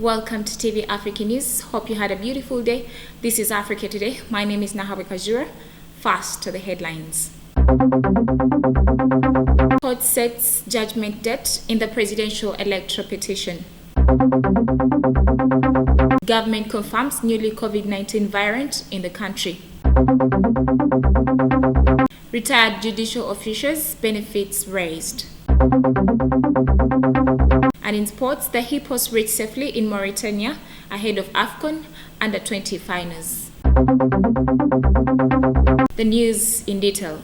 Welcome to TV Africa News. Hope you had a beautiful day. This is Africa Today. My name is Nahawe Kajura. Fast to the headlines. Court sets judgment date in the presidential electoral petition. Government confirms newly COVID-19 variant in the country. Retired judicial officials' benefits raised. And in sports, the Hippos reached safely in Mauritania ahead of AFCON Under-20 finals. The news in detail.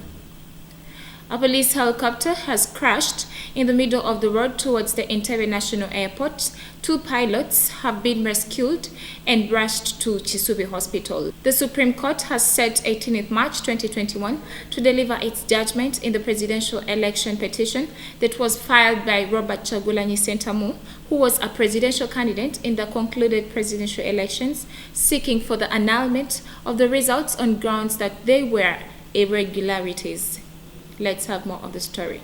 A police helicopter has crashed in the middle of the road towards the Entebbe National Airport. 2 pilots have been rescued and rushed to Chisubi Hospital. The Supreme Court has set 18th March 2021 to deliver its judgment in the presidential election petition that was filed by Robert Chagulanyi Sentamu, who was a presidential candidate in the concluded presidential elections, seeking for the annulment of the results on grounds that they were irregularities. Let's have more of the story.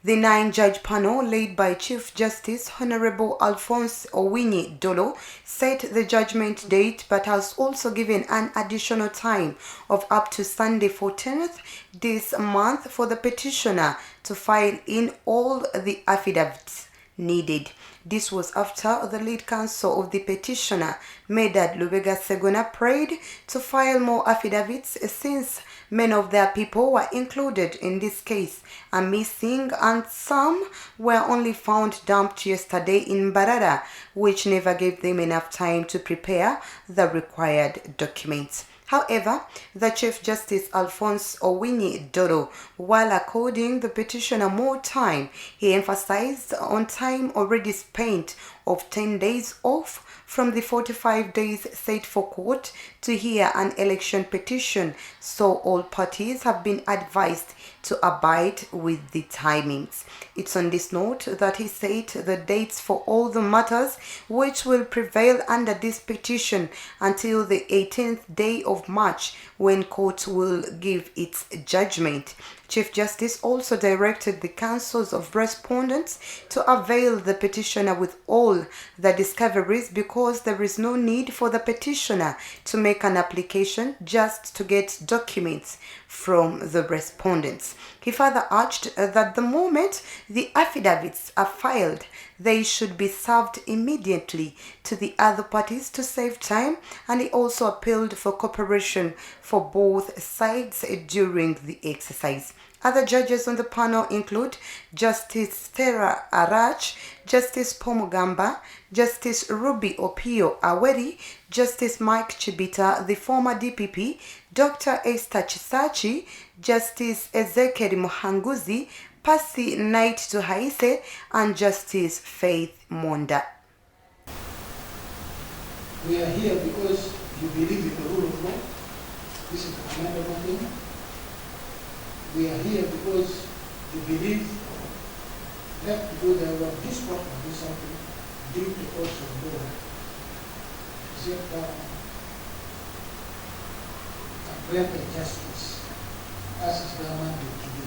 The 9-judge panel, led by Chief Justice Honorable Alphonse Owinyi Dolo, set the judgment date but has also given an additional time of up to Sunday 14th this month for the petitioner to file in all the affidavits needed. This was after the lead counsel of the petitioner, Medad Lubega Segona, prayed to file more affidavits since many of their people were included in this case are missing and some were only found dumped yesterday in Barada, which never gave them enough time to prepare the required documents. However, the Chief Justice Alphonse Owinyi Dolo, while according the petitioner more time, he emphasized on time already spent of 10 days off from the 45 days set for court to hear an election petition, so all parties have been advised to abide with the timings. It's on this note that he set the dates for all the matters which will prevail under this petition until the 18th day of March, when court will give its judgment. Chief Justice also directed the counsels of respondents to avail the petitioner with all the discoveries because there is no need for the petitioner to make an application just to get documents from the respondents. He further urged that the moment the affidavits are filed, they should be served immediately to the other parties to save time, and he also appealed for cooperation for both sides during the exercise. Other judges on the panel include Justice Stella Arach, Justice Pomugamba, Justice Ruby Opio Aweri, Justice Mike Chibita, the former DPP, Dr. Esther Chisachi, Justice Ezekiel Muhanguzi, Pasi Knight Tuhaise, and Justice Faith Monda. We are here because you believe in the rule of law. This is the commendable thing. We are here because you believe that because there were this problem, this something, due to also law. That greater justice as is the mandate to do.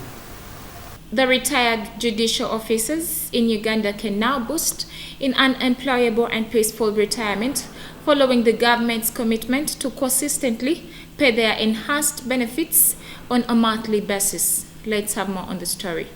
The retired judicial officers in Uganda can now boast in an employable and peaceful retirement following the government's commitment to consistently pay their enhanced benefits on a monthly basis. Let's have more on the story.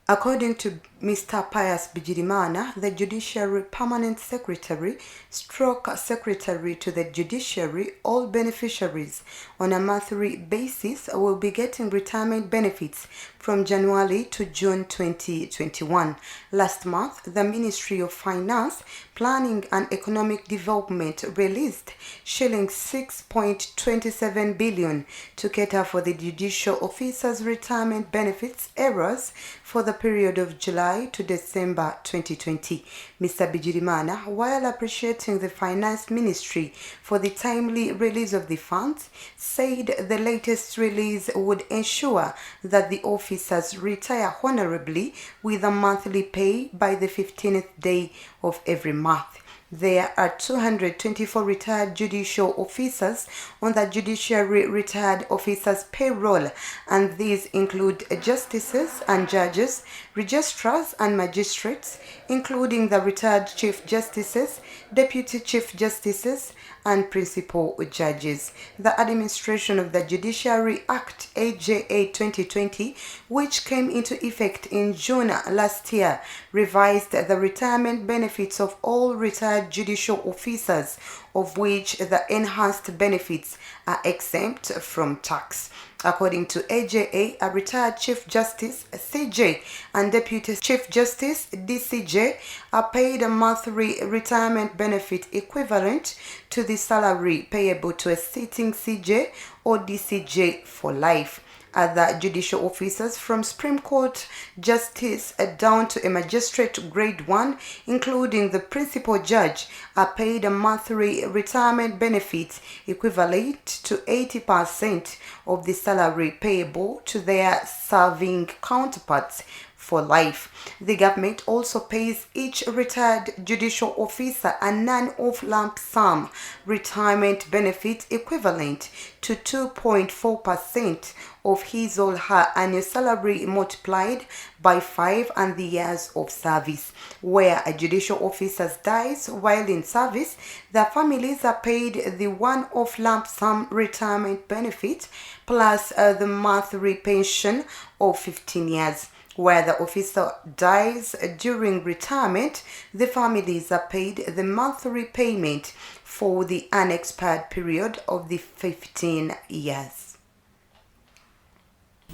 According to Mr. Pius Bigirimana, the Judiciary Permanent Secretary, Secretary to the Judiciary, all beneficiaries on a monthly basis will be getting retirement benefits from January to June 2021. Last month, the Ministry of Finance, Planning and Economic Development released shilling 6.27 billion to cater for the judicial officers' retirement benefits errors for the period of July to December 2020. Mr. Bigirimana, while appreciating the Finance Ministry for the timely release of the funds, said the latest release would ensure that the officers retire honorably with a monthly pay by the 15th day of every month. There are 224 retired judicial officers on the Judiciary Retired Officers Payroll, and these include justices and judges, registrars and magistrates, including the retired chief justices, deputy chief justices, and principal judges. The administration of the Judiciary Act AJA 2020, which came into effect in June last year, revised the retirement benefits of all retired judicial officers, of which the enhanced benefits are exempt from tax. According to AJA, a retired Chief Justice CJ and Deputy Chief Justice DCJ are paid a monthly retirement benefit equivalent to the salary payable to a sitting CJ or DCJ for life. Other judicial officers from Supreme Court Justice down to a Magistrate Grade 1, including the Principal Judge, are paid a monthly retirement benefit equivalent to 80% of the salary payable to their serving counterparts for life. The government also pays each retired judicial officer a non-off lump sum retirement benefit equivalent to 2.4% of his or her annual salary multiplied by 5 and the years of service. Where a judicial officer dies while in service, the families are paid the one-off lump sum retirement benefit plus the monthly pension of 15 years. Where the officer dies during retirement, the families are paid the monthly payment for the unexpired period of the 15 years.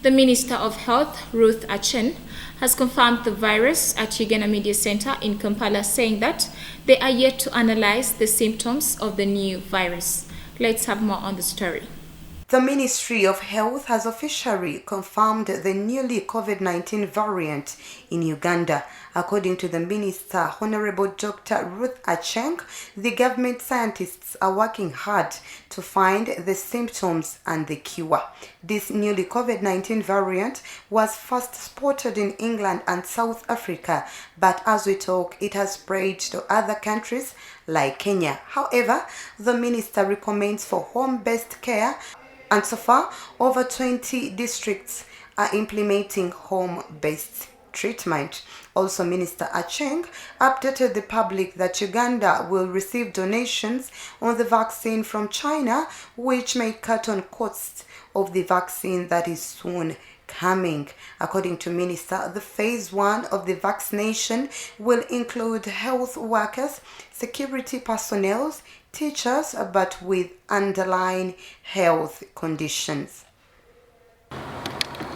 The Minister of Health, Ruth Aceng, has confirmed the virus at Uganda Media Center in Kampala, saying that they are yet to analyze the symptoms of the new virus. Let's have more on the story. The Ministry of Health has officially confirmed the newly COVID-19 variant in Uganda. According to the Minister, Honorable Dr. Ruth Aceng, the government scientists are working hard to find the symptoms and the cure. This newly COVID-19 variant was first spotted in England and South Africa, but as we talk, it has spread to other countries like Kenya. However, the minister recommends for home-based care, and so far, over 20 districts are implementing home-based treatment. Also, Minister Aceng updated the public that Uganda will receive donations on the vaccine from China, which may cut on costs of the vaccine that is soon coming. According to Minister, the phase 1 of the vaccination will include health workers, security personnel, teachers, but with underlying health conditions.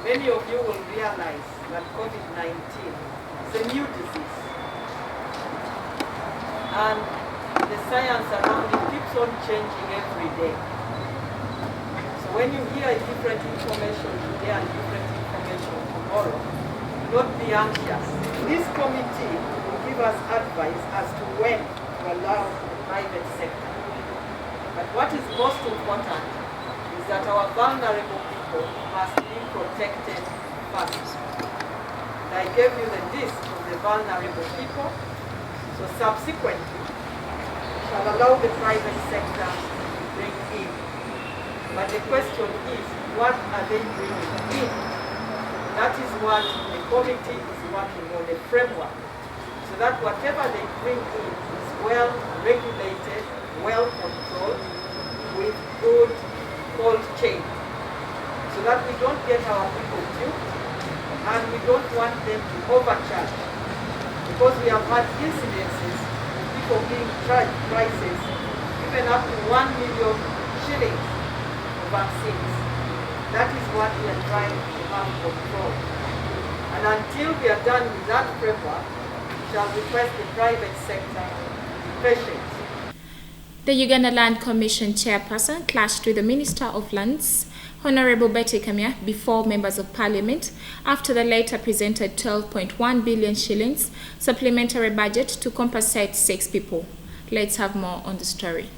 Many of you will realize that COVID-19 is a new disease, and the science around it keeps on changing every day. So when you hear different information today and different information tomorrow, do not be anxious. This committee will give us advice as to when to allow the private sector. But what is most important is that our vulnerable people must be protected first. And I gave you the list of the vulnerable people, so subsequently we shall allow the private sector to bring in. But the question is, what are they bringing in? That is what the committee is working on, the framework, so that whatever they bring in is well regulated, well controlled, with good cold chain, so that we don't get our people duped, and we don't want them to overcharge, because we have had incidences of people being charged prices even up to 1 million shillings for vaccines. That is what we are trying to have control. And until we are done with that framework, we shall request the private sector to be patient. The Uganda Land Commission chairperson clashed with the Minister of Lands, Honorable Betty Kamya, before members of Parliament after the latter presented 12.1 billion shillings supplementary budget to compensate 6 people. Let's have more on the story.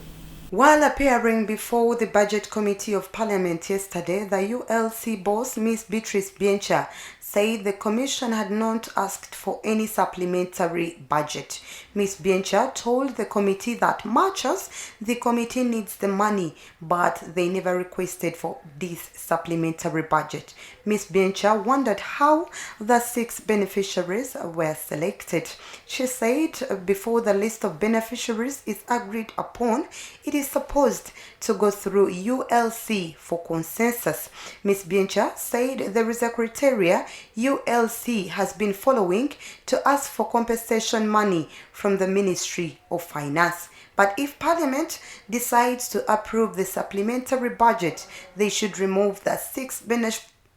While appearing before the Budget Committee of Parliament yesterday, the ULC boss, Ms. Beatrice Biencha, said the Commission had not asked for any supplementary budget. Ms. Biencha told the committee that much as the committee needs the money, but they never requested for this supplementary budget. Ms. Biencha wondered how the 6 beneficiaries were selected. She said before the list of beneficiaries is agreed upon, it is supposed to go through ULC for consensus. Ms. Biencha said there is a criteria ULC has been following to ask for compensation money from the Ministry of Finance. But if Parliament decides to approve the supplementary budget, they should remove the 6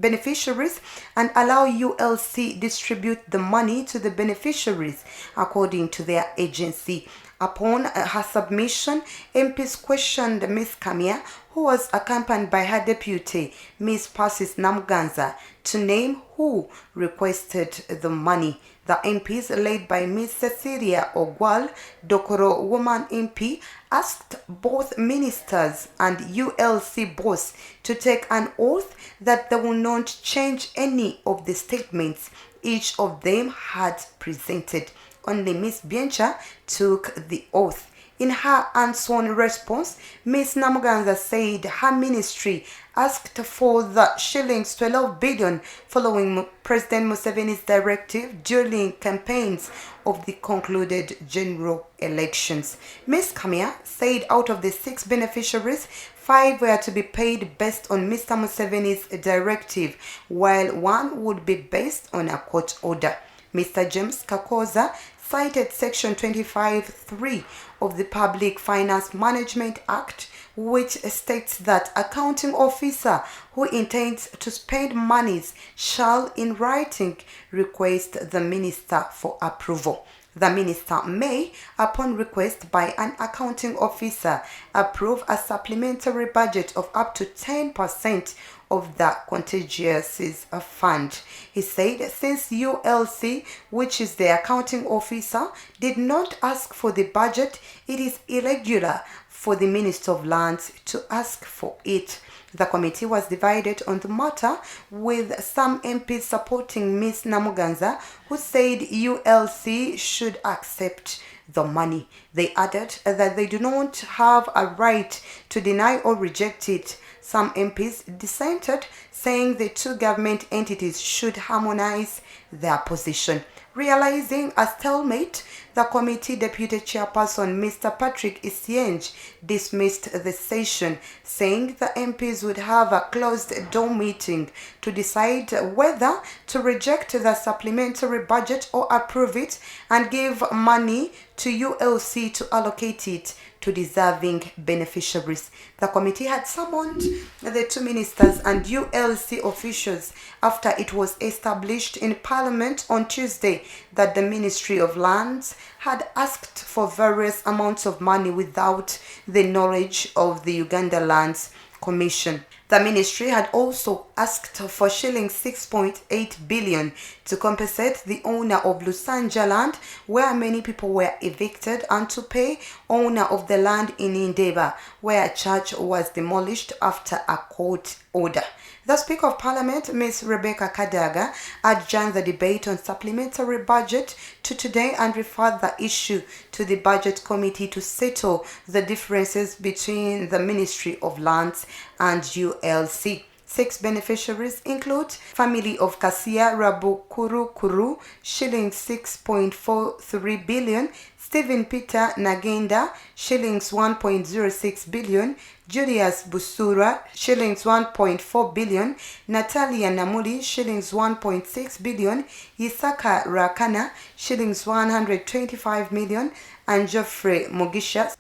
beneficiaries and allow ULC distribute the money to the beneficiaries according to their agency. Upon her submission, MPs questioned Ms. Kamia, who was accompanied by her deputy, Ms. Persis Namuganza, to name who requested the money. The MPs, led by Ms. Cecilia Ogwal, Dokoro Woman MP, asked both ministers and ULC boss to take an oath that they will not change any of the statements each of them had presented. Only Ms. Biencha took the oath. In her unsworn response, Ms. Namuganza said her ministry asked for the shillings 12 billion following President Museveni's directive during campaigns of the concluded general elections. Ms. Kamia said out of the 6 beneficiaries, 5 were to be paid based on Mr. Museveni's directive, while 1 would be based on a court order. Mr. James Kakoza cited Section 25(3) of the Public Finance Management Act, which states that accounting officer who intends to spend monies shall in writing request the minister for approval. The minister may, upon request by an accounting officer, approve a supplementary budget of up to 10% of the contagious fund. He said since ULC, which is the accounting officer, did not ask for the budget, it is irregular for the Minister of Lands to ask for it. The committee was divided on the matter, with some MPs supporting Ms. Namuganza, who said ULC should accept the money. They added that they do not have a right to deny or reject it. Some MPs dissented, saying the 2 government entities should harmonize their position. Realizing a stalemate, the committee deputy chairperson, Mr. Patrick Isienge, dismissed the session, saying the MPs would have a closed-door meeting to decide whether to reject the supplementary budget or approve it and give money to ULC to allocate it to deserving beneficiaries. The committee had summoned the 2 ministers and ULC officials after it was established in Parliament on Tuesday that the Ministry of Lands had asked for various amounts of money without the knowledge of the Uganda Lands Commission. The ministry had also asked for shillings 6.8 billion to compensate the owner of Lusanja land, where many people were evicted, and to pay owner of the land in Indeba, where a church was demolished after a court order. The Speaker of Parliament, Ms. Rebecca Kadaga, adjourned the debate on supplementary budget to today and referred the issue to the Budget Committee to settle the differences between the Ministry of Lands and ULC. 6 beneficiaries include family of Kasia Rabu Kuru, shillings 6.43 billion, Stephen Peter Nagenda, shillings 1.06 billion, Julius Busura, shillings 1.4 billion, Natalia Namuli, shillings 1.6 billion, Isaka Rakana, shillings 125 million, and Geoffrey Mugisha,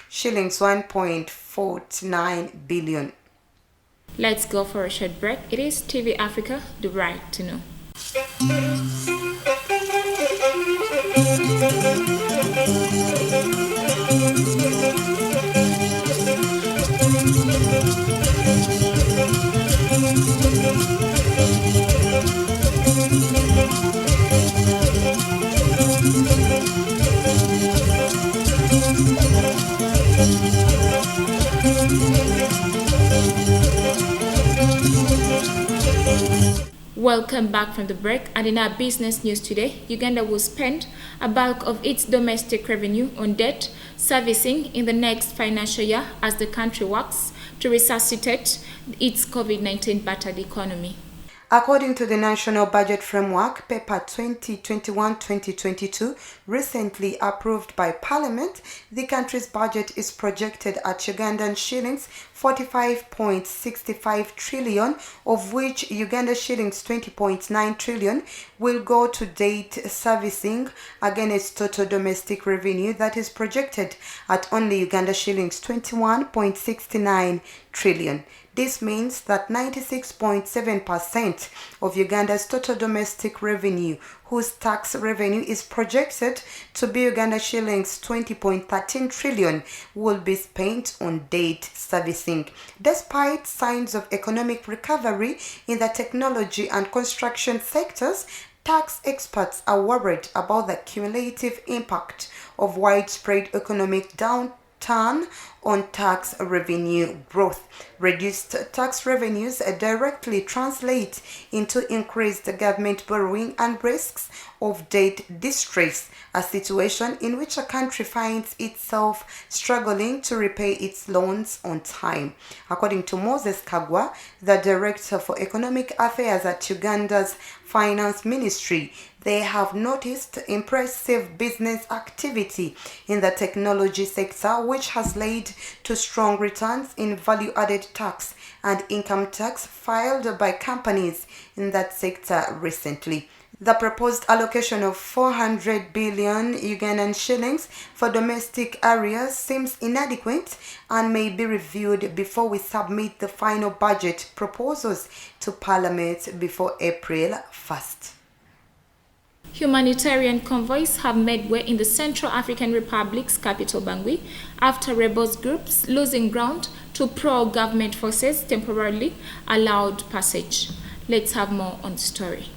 shillings 1.49 billion. Let's go for a short break. It is TV Africa, the right to know. Welcome back from the break, and in our business news today, Uganda will spend a bulk of its domestic revenue on debt servicing in the next financial year as the country works to resuscitate its COVID-19 battered economy. According to the National Budget Framework, Paper 2021-2022, recently approved by Parliament, the country's budget is projected at Ugandan shillings 45.65 trillion, of which Uganda shillings 20.9 trillion will go to debt servicing against total domestic revenue that is projected at only Uganda shillings 21.69 trillion. This means that 96.7% of Uganda's total domestic revenue, whose tax revenue is projected to be Uganda shillings 20.13 trillion, will be spent on debt servicing. Despite signs of economic recovery in the technology and construction sectors, tax experts are worried about the cumulative impact of widespread economic downturn on tax revenue growth. Reduced tax revenues directly translate into increased government borrowing and risks of debt distress, a situation in which a country finds itself struggling to repay its loans on time. According to Moses Kagwa, the Director for Economic Affairs at Uganda's Finance Ministry, they have noticed impressive business activity in the technology sector, which has led to strong returns in value-added tax and income tax filed by companies in that sector recently. The proposed allocation of 400 billion Ugandan shillings for domestic areas seems inadequate and may be reviewed before we submit the final budget proposals to Parliament before April 1st. Humanitarian convoys have made way in the Central African Republic's capital Bangui after rebels groups losing ground to pro-government forces temporarily allowed passage. Let's have more on the story.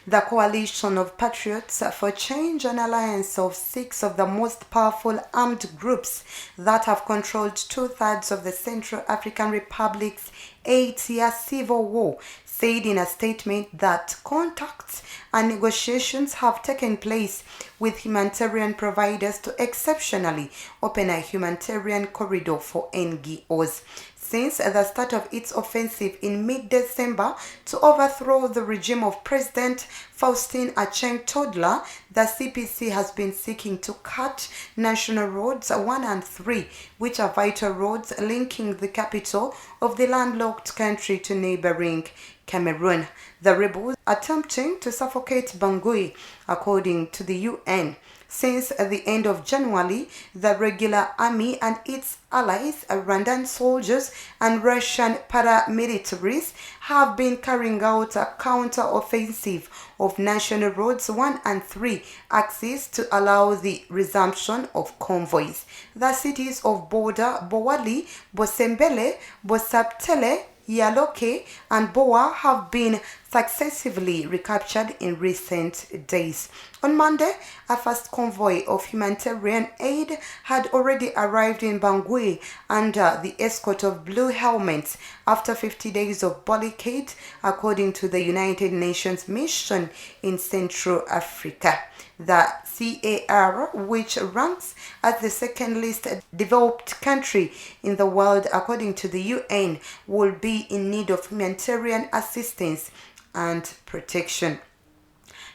The Coalition of Patriots for Change, an alliance of 6 of the most powerful armed groups that have controlled 2/3 of the Central African Republic's 8-year civil war, said in a statement that contacts and negotiations have taken place with humanitarian providers to exceptionally open a humanitarian corridor for NGOs. Since the start of its offensive in mid-December to overthrow the regime of President Faustin Archange Touadéra, the CPC has been seeking to cut national roads 1 and 3, which are vital roads linking the capital of the landlocked country to neighboring Cameroon. The rebels attempting to suffocate Bangui, according to the UN. Since the end of January, the regular army and its allies, Rwandan soldiers and Russian paramilitaries, have been carrying out a counter-offensive of National Roads 1 and 3 axis to allow the resumption of convoys. The cities of Boda, Bowali, Bosembele, Bosaptele, Yaloke and Boa have been successively recaptured in recent days. On Monday, a first convoy of humanitarian aid had already arrived in Bangui under the escort of blue helmets after 50 days of blockade, according to the United Nations mission in Central Africa. The CAR, which ranks as the second least developed country in the world according to the UN, will be in need of humanitarian assistance and protection.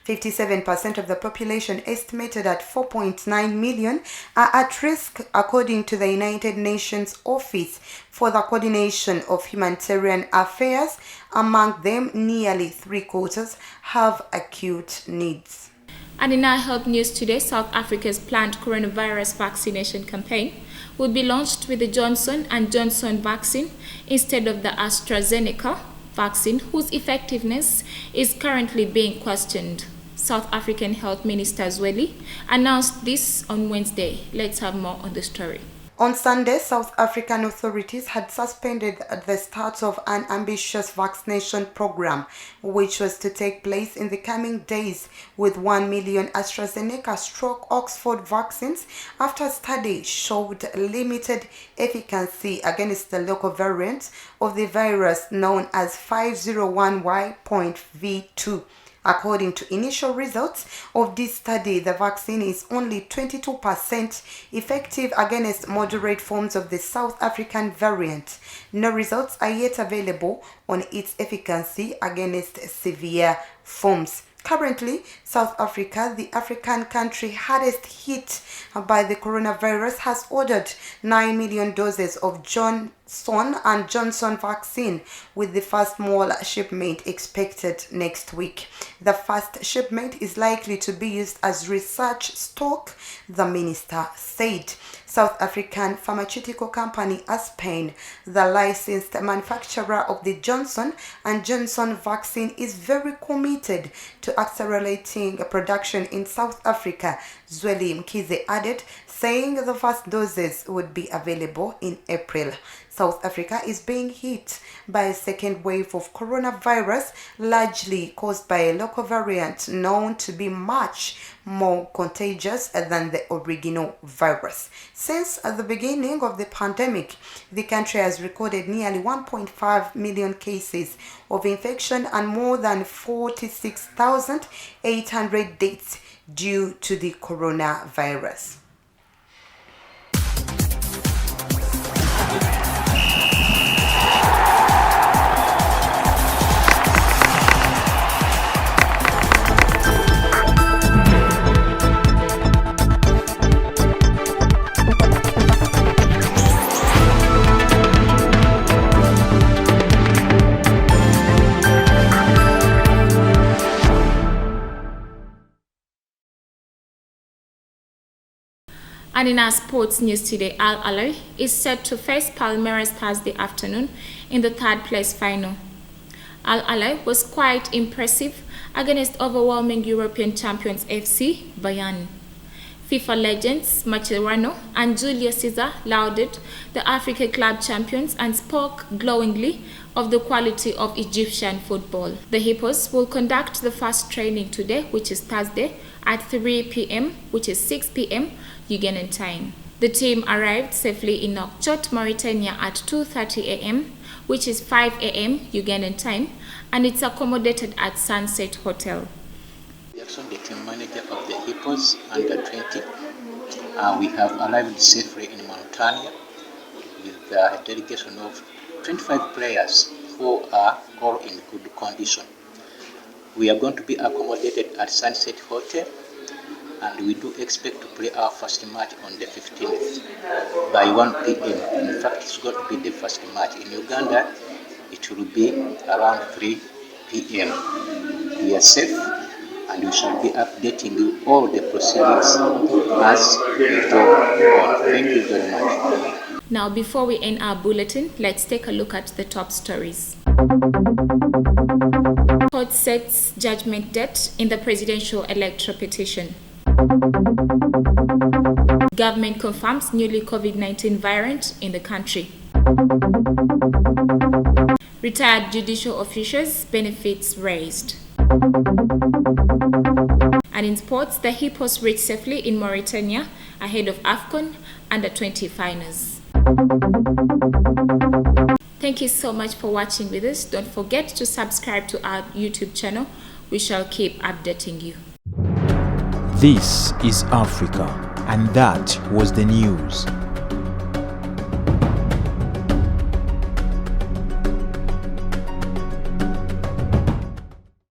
57% of the population, estimated at 4.9 million, are at risk, according to the United Nations Office for the Coordination of Humanitarian Affairs. Among them, nearly 3/4 have acute needs. And in our health news today, South Africa's planned coronavirus vaccination campaign will be launched with the Johnson & Johnson vaccine instead of the AstraZeneca vaccine, whose effectiveness is currently being questioned. South African Health Minister Zweli announced this on Wednesday. Let's have more on the story. On Sunday, South African authorities had suspended the start of an ambitious vaccination program, which was to take place in the coming days with 1 million AstraZeneca/Oxford vaccines after a study showed limited efficacy against the local variant of the virus known as 501Y.V2. According to initial results of this study, the vaccine is only 22% effective against moderate forms of the South African variant. No results are yet available on its efficacy against severe forms. Currently, South Africa, the African country hardest hit by the coronavirus, has ordered 9 million doses of Johnson & Johnson vaccine, with the first small shipment expected next week. The first shipment is likely to be used as research stock, the minister said. South African pharmaceutical company Aspen, the licensed manufacturer of the Johnson & Johnson vaccine, is very committed to accelerating production in South Africa, Zweli Mkhize added, saying the first doses would be available in April. South Africa is being hit by a second wave of coronavirus, largely caused by a local variant known to be much more contagious than the original virus. Since the beginning of the pandemic, the country has recorded nearly 1.5 million cases of infection and more than 46,800 deaths due to the coronavirus. And in our sports news today, Al Ahly is set to face Palmeiras Thursday afternoon in the third place final. Al Ahly was quite impressive against overwhelming European champions FC Bayern. FIFA legends Mascherano and Julio Cesar lauded the Africa club champions and spoke glowingly of the quality of Egyptian football. The Hippos will conduct the first training today, which is Thursday, at 3 p.m., which is 6 p.m. Ugandan time. The team arrived safely in Nouakchott, Mauritania at 2:30 a.m., which is 5 a.m. Ugandan time, and it's accommodated at Sunset Hotel. Jackson, the team manager of the Hippos under 20. We have arrived safely in Mauritania with a delegation of 25 players who are all in good condition. We are going to be accommodated at Sunset Hotel, and we do expect to play our first match on the 15th by 1 p.m. In fact, it's going to be the first match. In Uganda, it will be around 3 p.m. We are safe, and we shall be updating you all the proceedings as we go on. Thank you very much. Now, before we end our bulletin, let's take a look at the top stories. Court sets judgment date in the presidential electoral petition. Government confirms newly COVID-19 variant in the country. Retired judicial officials' benefits raised. And in sports, the Hippos reached safely in Mauritania ahead of AFCON Under-20 finals. Thank you so much for watching with us. Don't forget to subscribe to our YouTube channel. We shall keep updating you. This is Africa, and that was the news.